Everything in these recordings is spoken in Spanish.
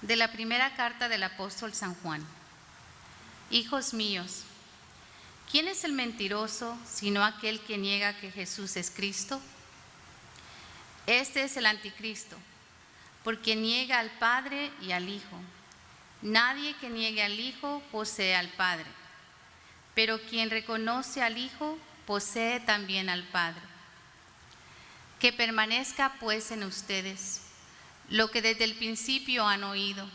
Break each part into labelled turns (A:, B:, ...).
A: De la primera carta del apóstol San Juan. Hijos míos, ¿quién es el mentiroso sino aquel que niega que Jesús es Cristo? Este es el anticristo, porque niega al Padre y al Hijo. Nadie que niegue al Hijo posee al Padre, pero quien reconoce al Hijo posee también al Padre. Que permanezca pues en ustedes lo que desde el principio han oído.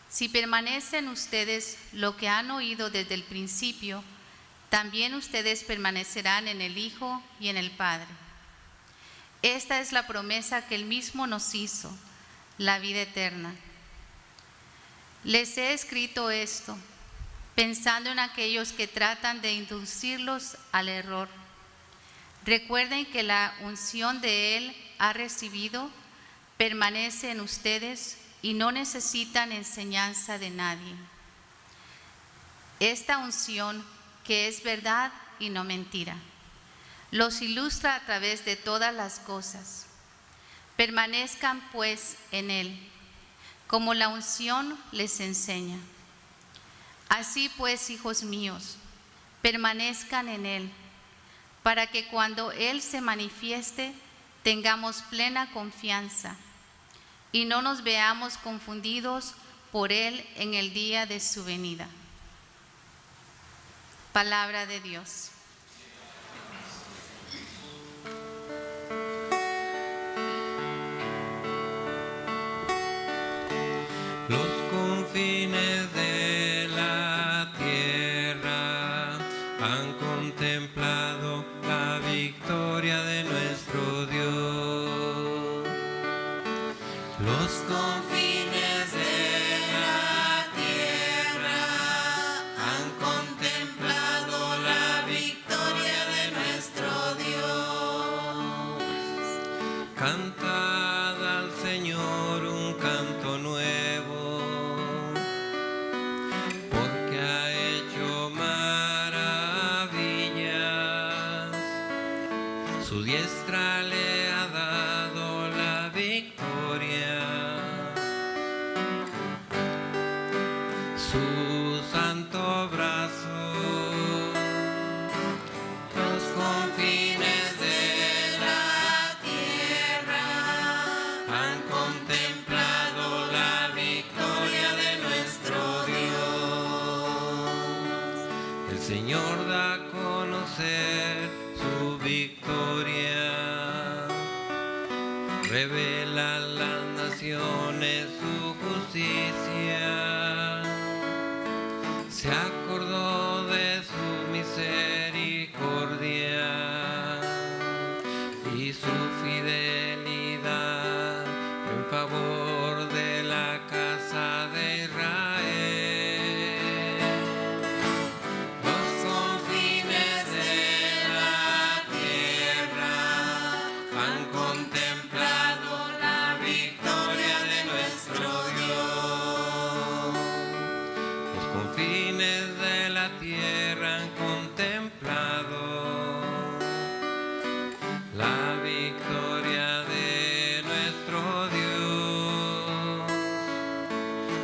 A: Si permanece en ustedes lo que han oído desde el principio, también ustedes permanecerán en el Hijo y en el Padre. Esta es la promesa que Él mismo nos hizo, la vida eterna. Les he escrito esto, pensando en aquellos que tratan de inducirlos al error. Recuerden que la unción de Él ha recibido permanece en ustedes y no necesitan enseñanza de nadie. Esta unción, que es verdad y no mentira, los ilustra a través de todas las cosas. Permanezcan pues en Él, como la unción les enseña. Así pues, hijos míos, permanezcan en Él, para que cuando Él se manifieste tengamos plena confianza y no nos veamos confundidos por Él en el día de su venida. Palabra de Dios.
B: Los confines de la tierra han contemplado la victoria de nuestro Dios. Los confines de la tierra han contemplado la victoria de nuestro Dios. Cantad al Señor un canto nuevo, porque ha hecho maravillas. Su diestra le ha dado la victoria. Su santo brazo, los confines de la tierra han contemplado la victoria de nuestro Dios. El Señor da a conocer su victoria, revela a las naciones su justicia. Se acordó de su misericordia y su fidelidad en favor de la casa de Israel. Los confines de la tierra han contemplado la victoria de nuestro Dios. Los confines de la tierra han contemplado la victoria de nuestro Dios.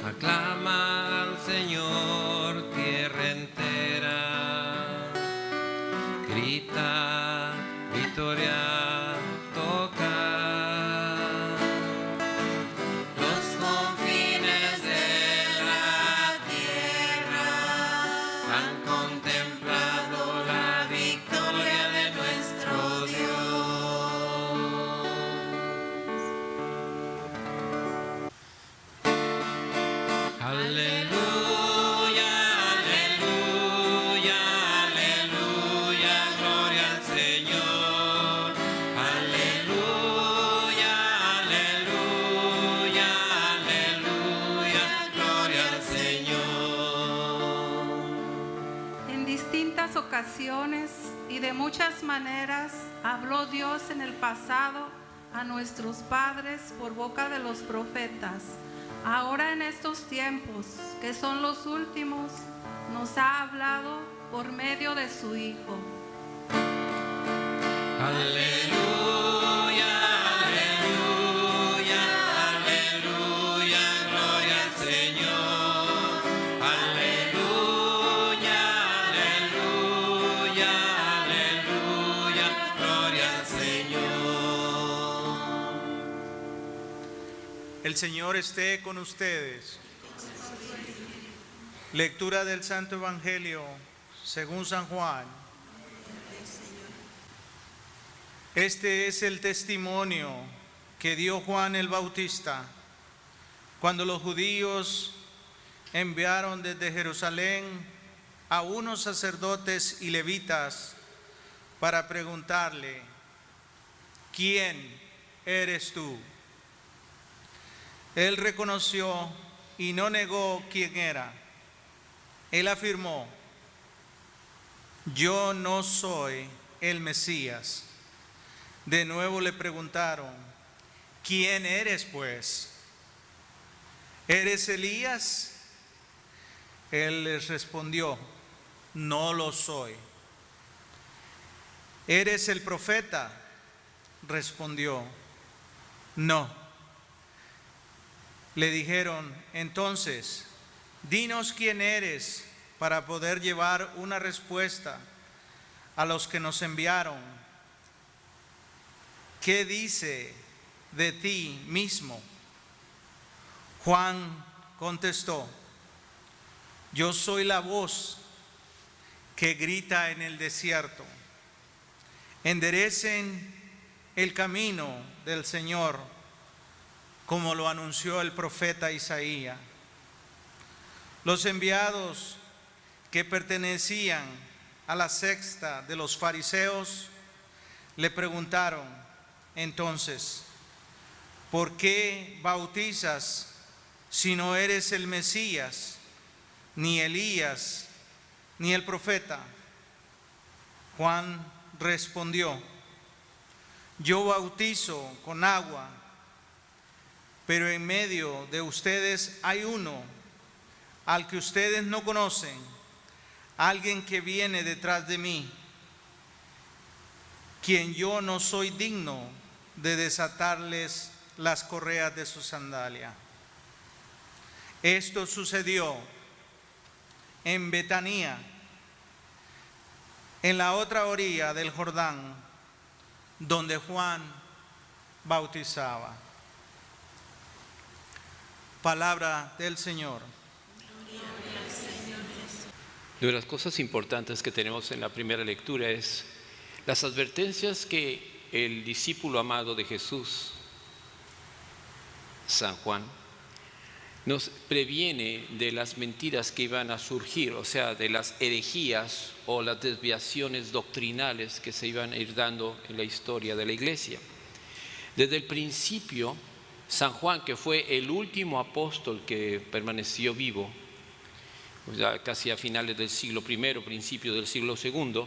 B: Aclama al Señor, tierra entera. Grita, victoria, toca. Los confines de la tierra han contemplado la victoria de nuestro Dios. Aleluya, aleluya, aleluya, gloria al Señor. Aleluya, aleluya, aleluya, gloria al Señor.
C: En distintas ocasiones y de muchas maneras habló Dios en el pasado a nuestros padres por boca de los profetas. Ahora en estos tiempos, que son los últimos, nos ha hablado por medio de su Hijo.
B: Aleluya, aleluya, aleluya, gloria
D: El Señor esté con ustedes. Lectura del Santo Evangelio según San Juan. Este es el testimonio que dio Juan el Bautista cuando los judíos enviaron desde Jerusalén a unos sacerdotes y levitas para preguntarle: ¿quién eres tú? Él reconoció y no negó quién era. Él afirmó: yo no soy el Mesías. De nuevo le preguntaron: ¿quién eres pues? ¿Eres Elías? Él les respondió: no lo soy. ¿Eres el profeta? Respondió: no. Le dijeron: entonces, dinos quién eres para poder llevar una respuesta a los que nos enviaron. ¿Qué dice de ti mismo? Juan contestó: yo soy la voz que grita en el desierto, enderecen el camino del Señor, como lo anunció el profeta Isaías. Los enviados que pertenecían a la secta de los fariseos le preguntaron entonces: ¿por qué bautizas si no eres el Mesías, ni Elías, ni el profeta? Juan respondió: yo bautizo con agua, pero en medio de ustedes hay uno al que ustedes no conocen, alguien que viene detrás de mí, quien yo no soy digno de desatarles las correas de su sandalia. Esto sucedió en Betanía, en la otra orilla del Jordán, donde Juan bautizaba. Palabra del Señor.
E: De las cosas importantes que tenemos en la primera lectura es las advertencias que el discípulo amado de Jesús, San Juan, nos previene de las mentiras que iban a surgir, o sea, de las herejías o las desviaciones doctrinales que se iban a ir dando en la historia de la iglesia. Desde el principio, San Juan, que fue el último apóstol que permaneció vivo, ya casi a finales del siglo I, principio del siglo II,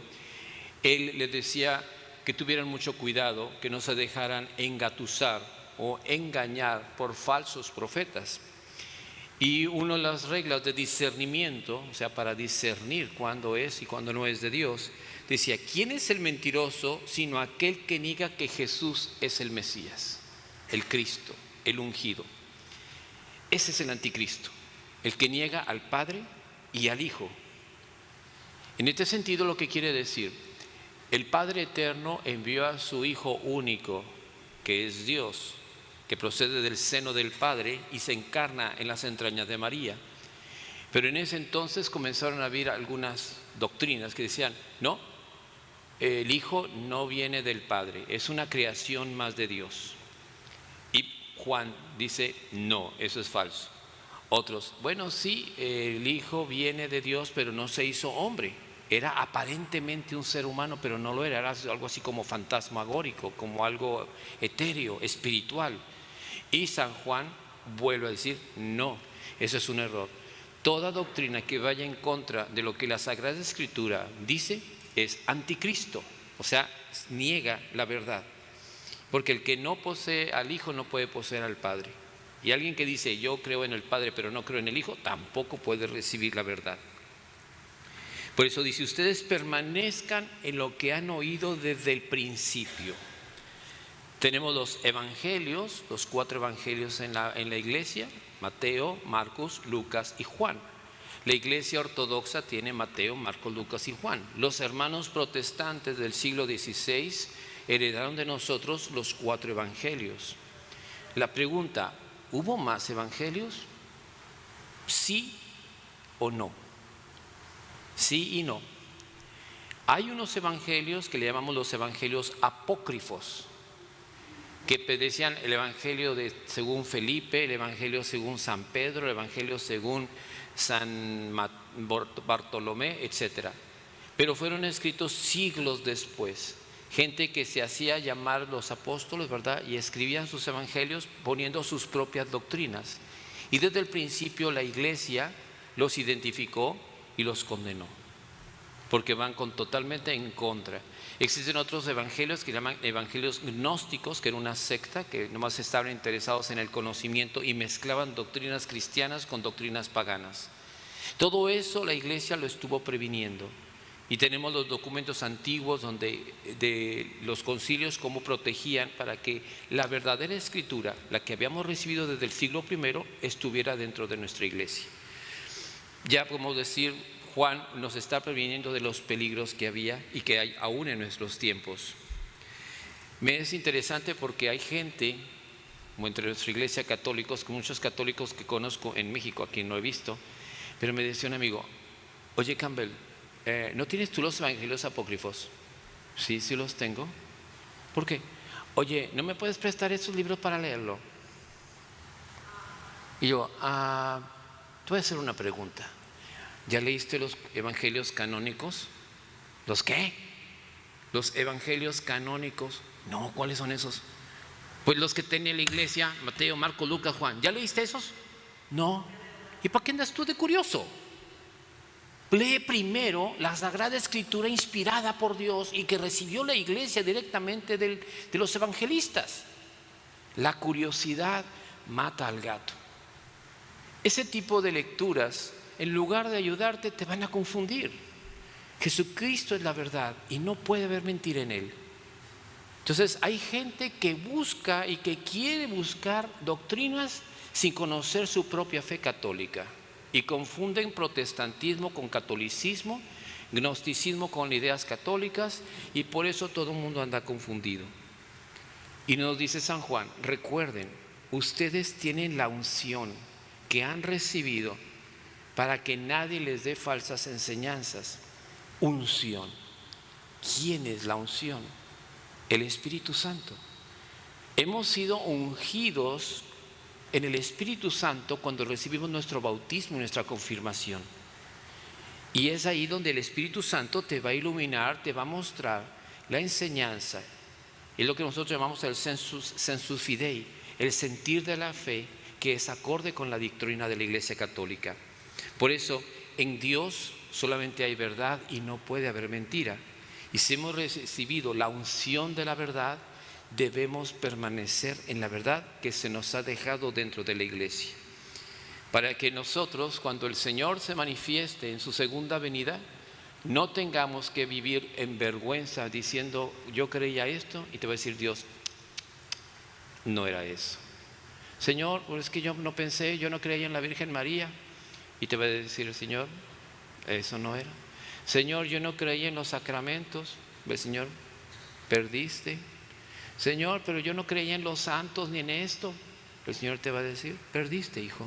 E: él les decía que tuvieran mucho cuidado, que no se dejaran engatusar o engañar por falsos profetas. Y una de las reglas de discernimiento, o sea, para discernir cuándo es y cuándo no es de Dios, decía: ¿quién es el mentiroso sino aquel que niega que Jesús es el Mesías, el Cristo, el ungido? Ese es el anticristo, el que niega al Padre y al Hijo. En este sentido, lo que quiere decir, el Padre Eterno envió a su Hijo único, que es Dios, que procede del seno del Padre y se encarna en las entrañas de María. Pero en ese entonces comenzaron a haber algunas doctrinas que decían: no, el Hijo no viene del Padre, es una creación más de Dios. Y Juan dice: no, eso es falso. Otros: bueno, sí, el Hijo viene de Dios, pero no se hizo hombre. Era aparentemente un ser humano, pero no lo era. Era algo así como fantasmagórico, como algo etéreo, espiritual. Y San Juan vuelve a decir: no, eso es un error. Toda doctrina que vaya en contra de lo que la Sagrada Escritura dice es anticristo, o sea, niega la verdad. Porque el que no posee al Hijo no puede poseer al Padre. Y alguien que dice: yo creo en el Padre pero no creo en el Hijo, tampoco puede recibir la verdad. Por eso dice: ustedes permanezcan en lo que han oído desde el principio. Tenemos los evangelios, los 4 evangelios en la iglesia: Mateo, Marcos, Lucas y Juan. La iglesia ortodoxa tiene Mateo, Marcos, Lucas y Juan. Los hermanos protestantes del siglo XVI heredaron de nosotros los 4 evangelios. La pregunta: ¿hubo más evangelios? ¿Sí o no? Sí y no. Hay unos evangelios que le llamamos los evangelios apócrifos, que decían el evangelio según Felipe, el evangelio según San Pedro, el evangelio según San Bartolomé, etc. Pero fueron escritos siglos después. Gente que se hacía llamar los apóstoles, ¿verdad? Y escribían sus evangelios poniendo sus propias doctrinas. Y desde el principio la iglesia los identificó y los condenó, porque van totalmente en contra. Existen otros evangelios que llaman evangelios gnósticos, que era una secta que nomás estaban interesados en el conocimiento y mezclaban doctrinas cristianas con doctrinas paganas. Todo eso la iglesia lo estuvo previniendo. Y tenemos los documentos antiguos de los concilios, cómo protegían para que la verdadera escritura, la que habíamos recibido desde el siglo I, estuviera dentro de nuestra iglesia. Ya podemos decir, Juan nos está previniendo de los peligros que había y que hay aún en nuestros tiempos. Me es interesante porque hay gente, como entre nuestra iglesia católicos, muchos católicos que conozco en México, aquí no he visto, pero me decía un amigo, oye Campbell, ¿no tienes tú los evangelios apócrifos? Sí, sí los tengo. ¿Por qué? Oye, ¿no me puedes prestar esos libros para leerlo? Y yo, te voy a hacer una pregunta. ¿Ya leíste los evangelios canónicos? ¿Los qué? Los evangelios canónicos. No, ¿cuáles son esos? Pues los que tiene la iglesia, Mateo, Marcos, Lucas, Juan. ¿Ya leíste esos? No. ¿Y para qué andas tú de curioso? Lee primero la Sagrada Escritura inspirada por Dios y que recibió la iglesia directamente de los evangelistas. La curiosidad mata al gato. Ese tipo de lecturas, en lugar de ayudarte, te van a confundir. Jesucristo es la verdad y no puede haber mentira en Él. Entonces hay gente que busca y que quiere buscar doctrinas sin conocer su propia fe católica y confunden protestantismo con catolicismo, gnosticismo con ideas católicas, y por eso todo el mundo anda confundido. Y nos dice San Juan, recuerden, ustedes tienen la unción que han recibido para que nadie les dé falsas enseñanzas. Unción. ¿Quién es la unción? El Espíritu Santo. Hemos sido ungidos en el Espíritu Santo cuando recibimos nuestro bautismo y nuestra confirmación. Y es ahí donde el Espíritu Santo te va a iluminar, te va a mostrar la enseñanza. Es lo que nosotros llamamos el sensus fidei, el sentir de la fe, que es acorde con la doctrina de la Iglesia Católica. Por eso, en Dios solamente hay verdad y no puede haber mentira. Y si hemos recibido la unción de la verdad, debemos permanecer en la verdad que se nos ha dejado dentro de la iglesia, para que nosotros, cuando el Señor se manifieste en su segunda venida, no tengamos que vivir en vergüenza diciendo yo creía esto, y te va a decir Dios, no era eso. Señor, pues es que yo no pensé, yo no creía en la Virgen María, y te va a decir el Señor, eso no era. Señor, yo no creía en los sacramentos, el Señor, perdiste. Señor, pero yo no creía en los santos ni en esto. El Señor te va a decir, perdiste, hijo.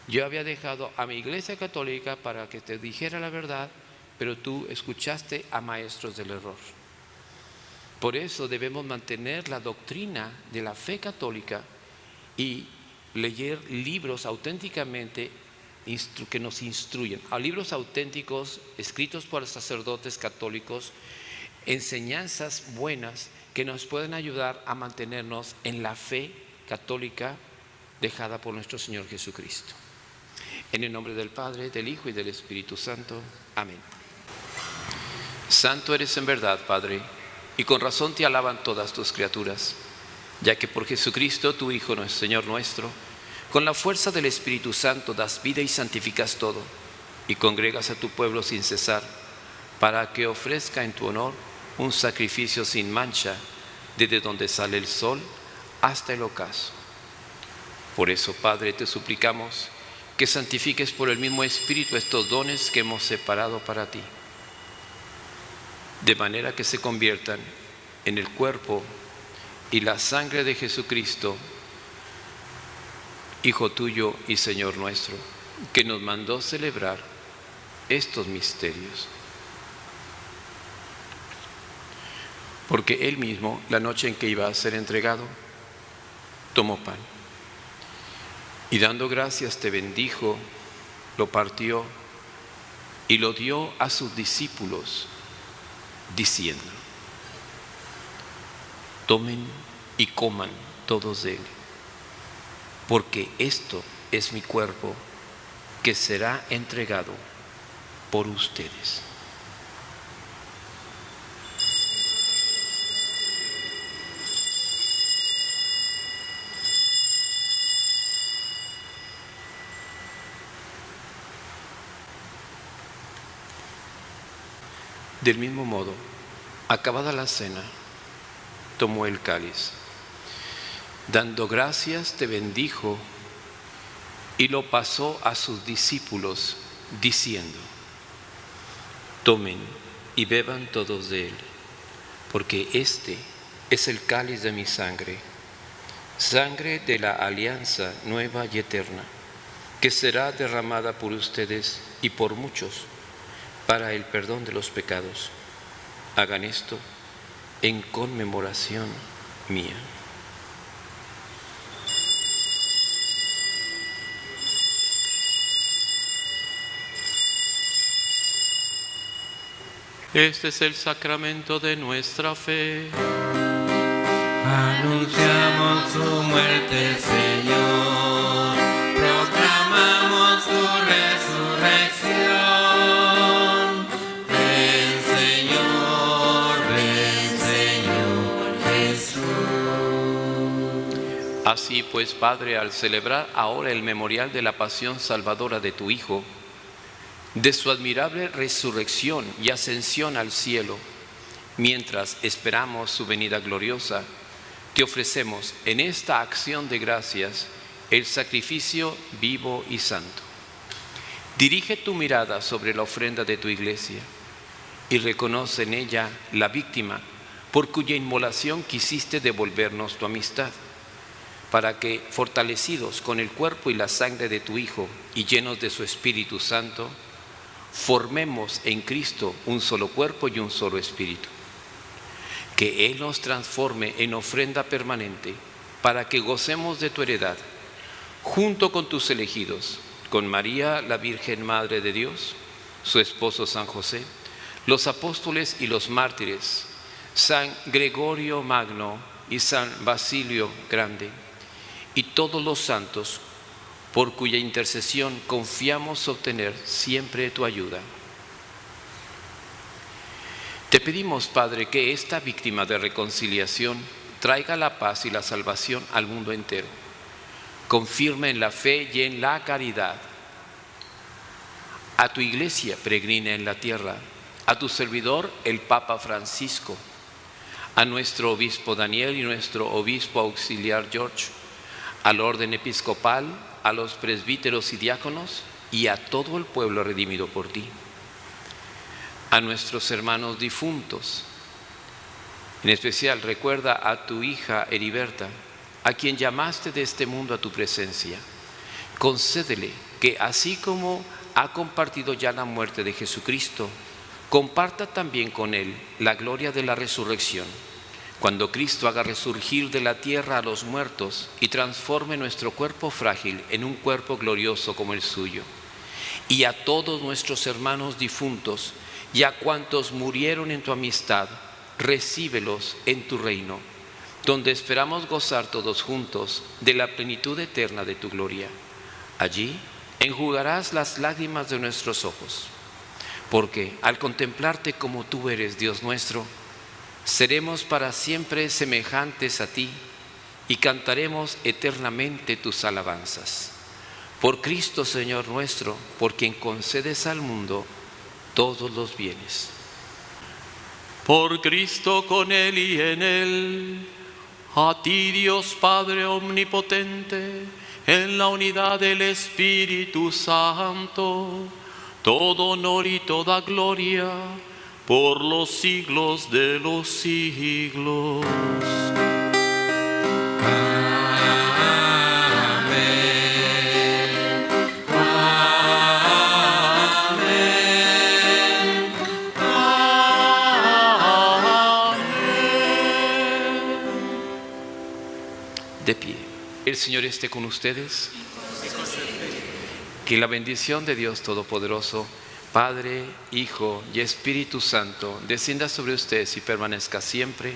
E: Yo había dejado a mi iglesia católica para que te dijera la verdad, pero tú escuchaste a maestros del error. Por eso debemos mantener la doctrina de la fe católica y leer libros auténticamente que nos instruyen. A libros auténticos escritos por sacerdotes católicos, enseñanzas buenas que nos pueden ayudar a mantenernos en la fe católica dejada por nuestro Señor Jesucristo. En el nombre del Padre, del Hijo y del Espíritu Santo. Amén. Santo eres en verdad, Padre, y con razón te alaban todas tus criaturas, ya que por Jesucristo, tu Hijo, nuestro Señor nuestro, con la fuerza del Espíritu Santo das vida y santificas todo, y congregas a tu pueblo sin cesar, para que ofrezca en tu honor un sacrificio sin mancha, desde donde sale el sol hasta el ocaso. Por eso, Padre, te suplicamos que santifiques por el mismo Espíritu estos dones que hemos separado para ti, de manera que se conviertan en el cuerpo y la sangre de Jesucristo, Hijo tuyo y Señor nuestro, que nos mandó celebrar estos misterios. Porque Él mismo, la noche en que iba a ser entregado, tomó pan y dando gracias te bendijo, lo partió y lo dio a sus discípulos, diciendo: tomen y coman todos de él, porque esto es mi cuerpo que será entregado por ustedes. Del mismo modo, acabada la cena, tomó el cáliz, dando gracias te bendijo y lo pasó a sus discípulos, diciendo: tomen y beban todos de él, porque este es el cáliz de mi sangre, sangre de la alianza nueva y eterna, que será derramada por ustedes y por muchos para el perdón de los pecados. Hagan esto en conmemoración mía. Este es el sacramento de nuestra fe.
B: Anunciamos tu muerte, Señor, proclamamos tu resurrección. Ven, Señor Jesús.
E: Así pues, Padre, al celebrar ahora el memorial de la pasión salvadora de tu Hijo, de su admirable resurrección y ascensión al cielo, mientras esperamos su venida gloriosa, te ofrecemos en esta acción de gracias el sacrificio vivo y santo. Dirige tu mirada sobre la ofrenda de tu iglesia y reconoce en ella la víctima por cuya inmolación quisiste devolvernos tu amistad, para que, fortalecidos con el cuerpo y la sangre de tu Hijo y llenos de su Espíritu Santo, formemos en Cristo un solo cuerpo y un solo espíritu. Que Él nos transforme en ofrenda permanente para que gocemos de tu heredad, junto con tus elegidos, con María, la Virgen Madre de Dios, su esposo San José, los apóstoles y los mártires, San Gregorio Magno y San Basilio Grande, y todos los santos, por cuya intercesión confiamos obtener siempre tu ayuda. Te pedimos, Padre, que esta víctima de reconciliación traiga la paz y la salvación al mundo entero. Confirma en la fe y en la caridad a tu iglesia peregrina en la tierra, a tu servidor el Papa Francisco, a nuestro obispo Daniel y nuestro obispo auxiliar George, al orden episcopal, a los presbíteros y diáconos y a todo el pueblo redimido por ti. A nuestros hermanos difuntos, en especial recuerda a tu hija Heriberta, a quien llamaste de este mundo a tu presencia. Concédele que así como ha compartido ya la muerte de Jesucristo, comparta también con él la gloria de la resurrección, cuando Cristo haga resurgir de la tierra a los muertos y transforme nuestro cuerpo frágil en un cuerpo glorioso como el suyo. Y a todos nuestros hermanos difuntos y a cuantos murieron en tu amistad, recíbelos en tu reino, donde esperamos gozar todos juntos de la plenitud eterna de tu gloria. Allí enjugarás las lágrimas de nuestros ojos, porque al contemplarte como tú eres, Dios nuestro, seremos para siempre semejantes a ti y cantaremos eternamente tus alabanzas. Por Cristo, Señor nuestro, por quien concedes al mundo todos los bienes. Por Cristo, con Él y en Él, a ti, Dios Padre omnipotente, en la unidad del Espíritu Santo, todo honor y toda gloria, por los siglos de los siglos.
B: Amén.
E: De pie. El Señor esté con ustedes. Que la bendición de Dios Todopoderoso, Padre, Hijo y Espíritu Santo, descienda sobre ustedes y permanezca siempre.